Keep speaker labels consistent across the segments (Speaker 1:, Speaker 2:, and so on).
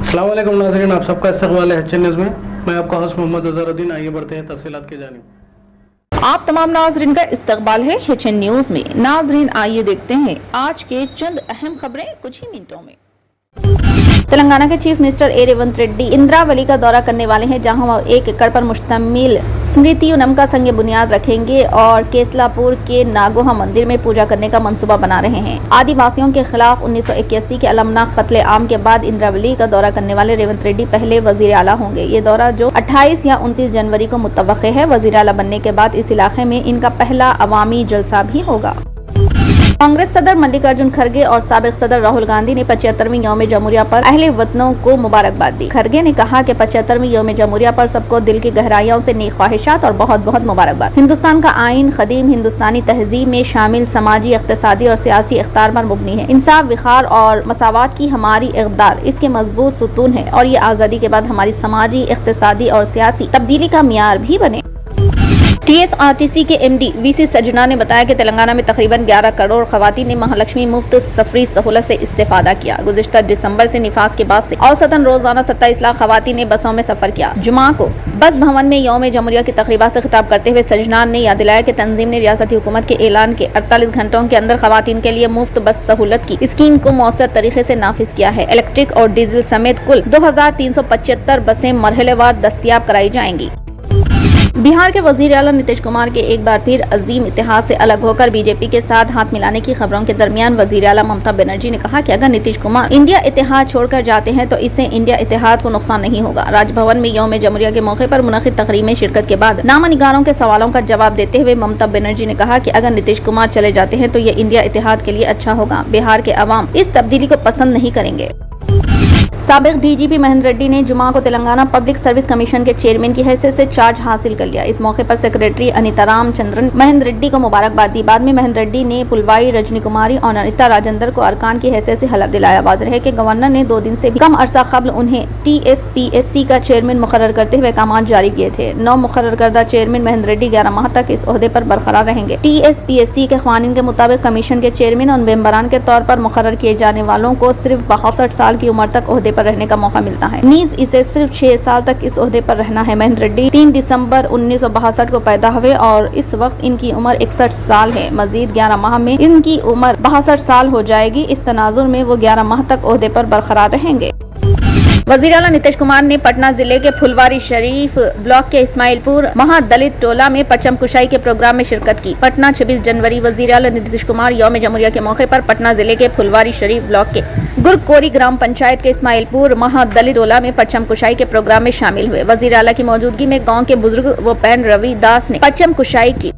Speaker 1: अस्सलाम वालेकुम नाज़रीन, आप सबका इस्तकबाल है HN न्यूज़ में। मैं आपका होस्ट मोहम्मद अज़हरुद्दीन। आइए बढ़ते हैं तफसीलात की जानिब।
Speaker 2: आप तमाम नाजरीन का इस्तकबाल है HN न्यूज़ में। नाजरीन आइए देखते हैं आज के चंद अहम खबरें कुछ ही मिनटों में। तेलंगाना के chief minister A Revanth Reddy Indravelli का दौरा करने वाले हैं, जहां वो 1 एकड़ पर मुश्तमिल स्मृति वनम का संग बुनियाद रखेंगे और केसलापुर के नागोहा मंदिर में पूजा करने का मंसूबा बना रहे हैं। आदिवासियों के खिलाफ 1981 के अलमनाक कत्ले आम के बाद इंद्रावली का दौरा करने वाले रेवंत रेड्डी पहले वजीर आला होंगे। ये दौरा जो 28 या 29 जनवरी को मुतवक्के है। वजीर आला बनने के बाद इस इलाके में इनका पहला अवामी जलसा भी होगा। कांग्रेस सदर मल्लिकार्जुन खड़गे और साबिक सदर राहुल गांधी ने 75वीं यौम जमहूरिया पर अहले वतनों को मुबारकबाद दी। खड़गे ने कहा कि 75वीं यौम जमहूरिया पर सबको दिल की गहराइयों से नेक ख्वाहिशात और बहुत बहुत मुबारकबाद। हिंदुस्तान का आइन खदीम हिंदुस्तानी तहजीब में शामिल समाजी, इख्तिसादी और सियासी इख्तियार पर मुबनी है। इंसाफ, विखार और मसावात की हमारी इक़दार इसके मजबूत सुतून है और ये आज़ादी के बाद हमारी समाजी, इख्तिसादी और सियासी तब्दीली का मियार भी बने। TSRTC के MD VC सजना ने बताया कि तेलंगाना में तकरीबन 11 करोड़ खवातीन ने महालक्ष्मी मुफ्त सफरी सहूलत से इस्तेफादा किया। गुज़िश्ता दिसंबर से निफास के बाद से औसतन रोजाना 27 लाख खवातीन ने बसों में सफर किया। जुमा को बस भवन में यौम जमहूरिया की तकरीबा से खिताब करते हुए सजना ने याद दिलाया कि तंजीम ने रियासती हुकूमत के ऐलान के 48 घंटों के अंदर खवातीन के लिए मुफ्त बस सहूलत की स्कीम को मौसर तरीके से नाफिज किया है। इलेक्ट्रिक और डीजल समेत कुल 2375 बसें मरहलेवार दस्तियाब कराई जाएंगी। बिहार के वजीर आला नीतीश कुमार के एक बार फिर अजीम इतिहाद से अलग होकर बीजेपी के साथ हाथ मिलाने की खबरों के दरमियान वजीर आला ममता बनर्जी ने कहा कि अगर नीतीश कुमार इंडिया इतिहाद छोड़कर जाते हैं तो इससे इंडिया इतिहाद को नुकसान नहीं होगा। राजभवन में यौम जमहूरिया के मौके पर मुनक़िद तकरीब में शिरकत के बाद नामनिगारों के सवालों का जवाब देते हुए ममता बनर्जी ने कहा कि अगर नीतीश कुमार चले जाते हैं तो ये इंडिया इतिहाद के लिए अच्छा होगा। बिहार के अवाम इस तब्दीली को पसंद नहीं करेंगे। साबिक DGP महेंद्र रेड्डी ने जुमा को तेलंगाना पब्लिक सर्विस कमीशन के चेयरमैन की हैसियत से चार्ज हासिल कर लिया। इस मौके पर सेक्रेटरी अनिता रामचंद्रन महेंद्र रेड्डी को मुबारकबाद दी। बाद में महेंद्र रेड्डी ने पुलवाई रजनी कुमारी और अनिता राजेंद्र को अरकान की हैसियत से हलफ दिलाया। वाज़ेह है कि गवर्नर ने 2 दिन से भी कम अरसा कबल उन्हें TSPSC का चेयरमैन मुकर्रर करते हुए अहकामात जारी किए थे। नौ मुकर्रर करदा चेयरमैन महेंद्र रेड्डी 11 माह तक इस ओहदे पर बरकरार रहेंगे। TSPSC के क़वानीन के मुताबिक कमीशन के चेयरमैन और मेंबरान के तौर पर मुकर्रर किए जाने वालों को सिर्फ 62 साल की उम्र तक ओहदे पर रहने का मौका मिलता है। नीज इसे सिर्फ 6 साल तक इस ओहदे पर रहना है। महेंद्र रेड्डी 3 दिसंबर 1962 को पैदा हुए और इस वक्त इनकी उम्र 61 साल है। मजीद 11 माह में इनकी उम्र 62 साल हो जाएगी। इस तनाजुर में वो 11 माह तक ओहदे पर बरकरार रहेंगे। वज़ीर आला नीतीश कुमार ने पटना जिले के फुलवारी शरीफ ब्लॉक के इस्माइलपुर महादलित टोला में परचम कुशाई के प्रोग्राम में शिरकत की। पटना 26 जनवरी वज़ीर आला नीतीश कुमार यौम जमहूरिया के मौके पर पटना जिले के फुलवारी शरीफ ब्लॉक के गुरकोरी ग्राम पंचायत के इस्माइलपुर महादलित टोला में परचम कुशाई के प्रोग्राम में शामिल हुए। वज़ीर आला की मौजूदगी में गाँव के बुजुर्ग व पैन रवि दास ने परचम कुशाई की।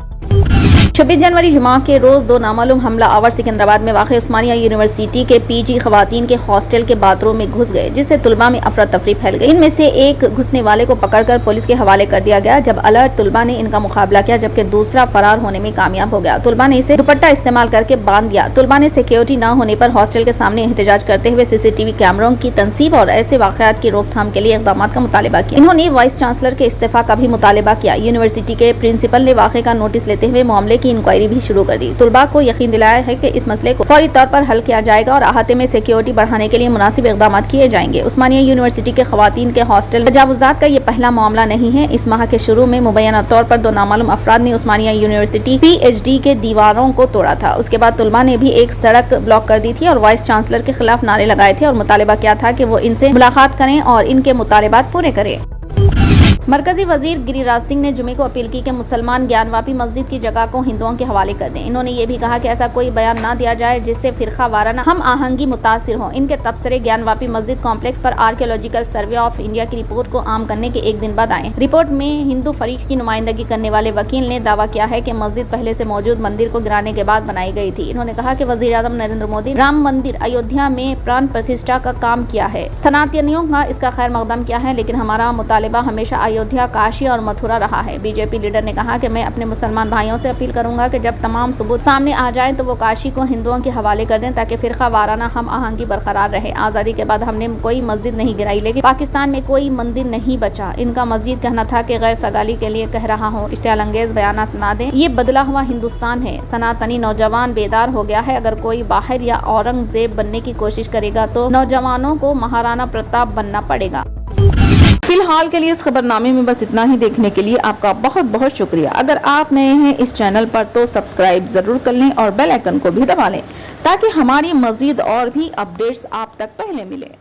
Speaker 2: 26 जनवरी जुमा के रोज 2 नामालूम हमला आवर सिकंदराबाद में वाक़ उस्मानिया यूनिवर्सिटी के PG खवातीन के हॉस्टल के बाथरूम में घुस गए, जिससे तुलबा में अफरा तफरी फैल गई। इनमें से एक घुसने वाले को पकड़कर पुलिस के हवाले कर दिया गया। जब अलर्ट तुलबा ने इनका मुकाबला किया, जबकि दूसरा फरार होने में कामयाब हो गया। तुलबा ने इसे दुपट्टा इस्तेमाल करके बांध दिया। तुलबा ने सिक्योरिटी न होने पर हॉस्टल के सामने एहतजाज करते हुए CCTV कैमरों की तनसीब और ऐसे वाक़यात की रोकथाम के लिए इक़दामात का मुतालबा किया। इन्होंने वाइस चांसलर के इस्तीफा का भी मुतालबा किया। यूनिवर्सिटी के प्रिंसिपल ने वाक़े का नोटिस लेते हुए मामले की इंक्वायरी भी शुरू कर दी। तुलबा को यकीन दिलाया है कि इस मसले को फौरी तौर पर हल किया जाएगा और अहाते में सिक्योरिटी बढ़ाने के लिए मुनासिब इक़दाम किए जाएंगे। उस्मानिया यूनिवर्सिटी के खवातीन के हॉस्टल तजावुज़ात का ये पहला मामला नहीं है। इस माह के शुरू में मुबैना तौर पर 2 नामालूम अफराद ने उस्मानिया यूनिवर्सिटी PhD के दीवारों को तोड़ा था। उसके बाद तुलबा ने भी एक सड़क ब्लॉक कर दी थी और वाइस चांसलर के खिलाफ नारे लगाए थे और मुतालबा किया था कि वो इनसे मुलाकात करें और इनके मुतालबात पूरे करें। मरकजी वजीर गिरिराज सिंह ने जुमे को अपील की कि मुसलमान ज्ञानवापी मस्जिद की जगह को हिंदुओं के हवाले कर दें। इन्होंने ये भी कहा कि ऐसा कोई बयान ना दिया जाए जिससे फिरका वाराना हम आहंगी मुतासिर हो। इनके तबसरे ज्ञानवापी मस्जिद कॉम्प्लेक्स पर आर्कियोलॉजिकल सर्वे ऑफ इंडिया की रिपोर्ट को आम करने के 1 दिन बाद आए। रिपोर्ट में हिंदू फरीक की नुमाइंदगी करने वाले वकील ने दावा किया है कि मस्जिद पहले से मौजूद मंदिर को गिराने के बाद बनाई गई थी। इन्होंने कहा कि वजीर आज़म नरेंद्र मोदी राम मंदिर अयोध्या में प्राण प्रतिष्ठा का काम किया है। सनातनियों का इसका खैर मकदम किया है, लेकिन हमारा मुतालिबा हमेशा अयोध्या, काशी और मथुरा रहा है। बीजेपी लीडर ने कहा कि मैं अपने मुसलमान भाइयों से अपील करूंगा कि जब तमाम सबूत सामने आ जाएं तो वो काशी को हिंदुओं के हवाले कर दें ताकि फिरका वाराना हम आहंगी बरकरार रहे। आज़ादी के बाद हमने कोई मस्जिद नहीं गिराई, लेकिन पाकिस्तान में कोई मंदिर नहीं बचा। इनका मजीद कहना था कि गैर सगाली के लिए कह रहा हूँ, इश्तियाल अंगेज बयानात ना दें। ये बदला हुआ हिंदुस्तान है। सनातनी नौजवान बेदार हो गया है। अगर कोई बाहर या औरंगजेब बनने की कोशिश करेगा तो नौजवानों को महाराणा प्रताप बनना पड़ेगा। फिलहाल के लिए इस खबरनामे में बस इतना ही। देखने के लिए आपका बहुत बहुत शुक्रिया। अगर आप नए हैं इस चैनल पर तो सब्सक्राइब जरूर कर लें और बेल आइकन को भी दबा लें ताकि हमारी मजीद और भी अपडेट्स आप तक पहले मिले।